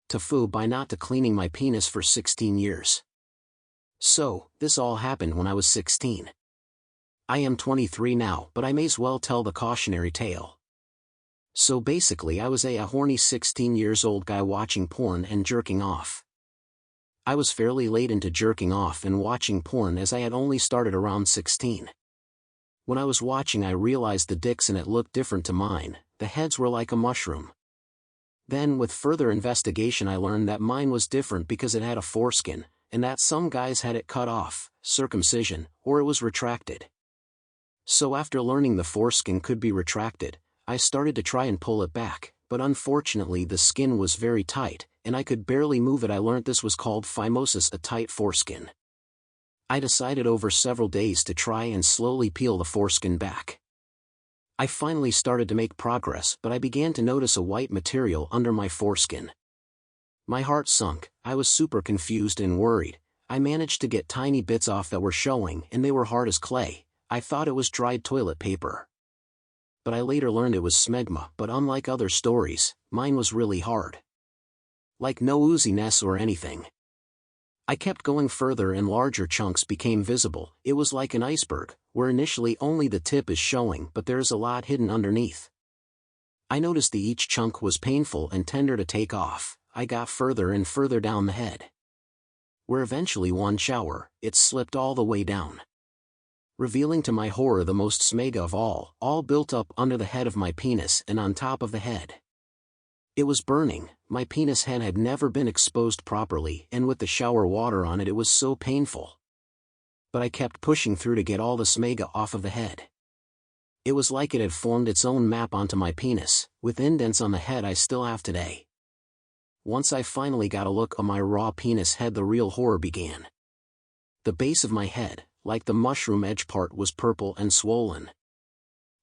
TIFU by not cleaning my penis for 16 years. So, this all happened when I was 16. I am 23 now, but I may as well tell the cautionary tale. So basically I was a horny 16 years old guy watching porn and jerking off. I was fairly late into jerking off and watching porn as I had only started around 16. When I was watching I realized the dicks in it looked different to mine, the heads were like a mushroom. Then with further investigation I learned that mine was different because it had a foreskin, and that some guys had it cut off, circumcision, or it was retracted. So after learning the foreskin could be retracted, I started to try and pull it back, but unfortunately the skin was very tight, and I could barely move it. I learned this was called phimosis, a tight foreskin. I decided over several days to try and slowly peel the foreskin back. I finally started to make progress, but I began to notice a white material under my foreskin. My heart sunk, I was super confused and worried. I managed to get tiny bits off that were showing and they were hard as clay. I thought it was dried toilet paper. But I later learned it was smegma, but unlike other stories, mine was really hard. Like no ooziness or anything. I kept going further and larger chunks became visible. It was like an iceberg, where initially only the tip is showing but there is a lot hidden underneath. I noticed that each chunk was painful and tender to take off. I got further and further down the head. Where eventually one shower, it slipped all the way down. Revealing to my horror the most smega of all built up under the head of my penis and on top of the head. It was burning. My penis head had never been exposed properly, and with the shower water on it was so painful. But I kept pushing through to get all the smega off of the head. It was like it had formed its own map onto my penis, with indents on the head I still have today. Once I finally got a look at my raw penis head, the real horror began. The base of my head, like the mushroom edge part, was purple and swollen.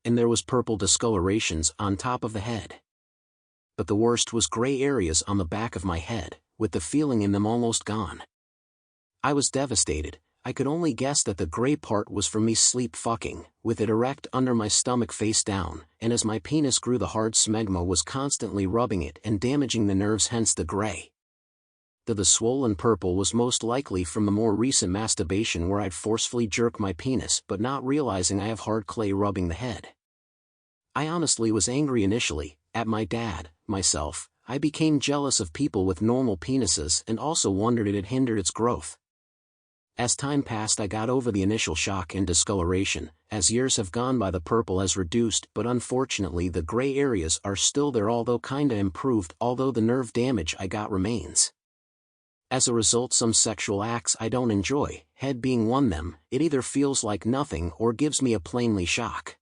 And there was purple discolorations on top of the head. But the worst was gray areas on the back of my head, with the feeling in them almost gone. I was devastated. I could only guess that the gray part was from me sleep fucking, with it erect under my stomach face down, and as my penis grew the hard smegma was constantly rubbing it and damaging the nerves, hence the gray. The swollen purple was most likely from the more recent masturbation where I'd forcefully jerk my penis but not realizing I have hard clay rubbing the head. I honestly was angry initially, at my dad, myself. I became jealous of people with normal penises and also wondered it had hindered its growth. As time passed I got over the initial shock and discoloration. As years have gone by the purple has reduced, but unfortunately the gray areas are still there, although kinda improved, although the nerve damage I got remains. As a result, some sexual acts I don't enjoy, head being one of them. It either feels like nothing or gives me a plainly shock.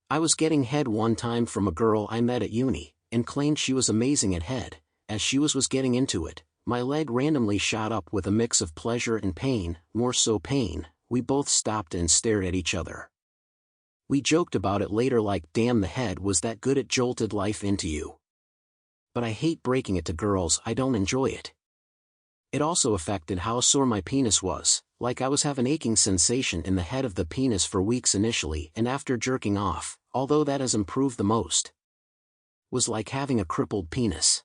I was getting head one time from a girl I met at uni, and claimed she was amazing at head. As she was getting into it, my leg randomly shot up with a mix of pleasure and pain, more so pain. We both stopped and stared at each other. We joked about it later, like, damn, the head was that good, it jolted life into you. But I hate breaking it to girls, I don't enjoy it. It also affected how sore my penis was, like I was having aching sensation in the head of the penis for weeks initially, and after jerking off, although that has improved the most, was like having a crippled penis.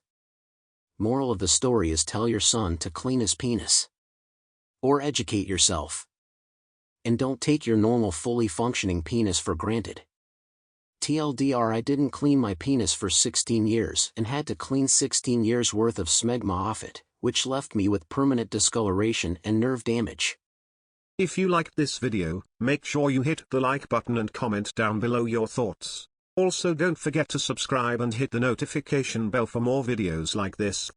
Moral of the story is tell your son to clean his penis. Or educate yourself. And don't take your normal fully functioning penis for granted. TLDR, I didn't clean my penis for 16 years and had to clean 16 years worth of smegma off it, which left me with permanent discoloration and nerve damage. If you liked this video, make sure you hit the like button and comment down below your thoughts. Also don't forget to subscribe and hit the notification bell for more videos like this.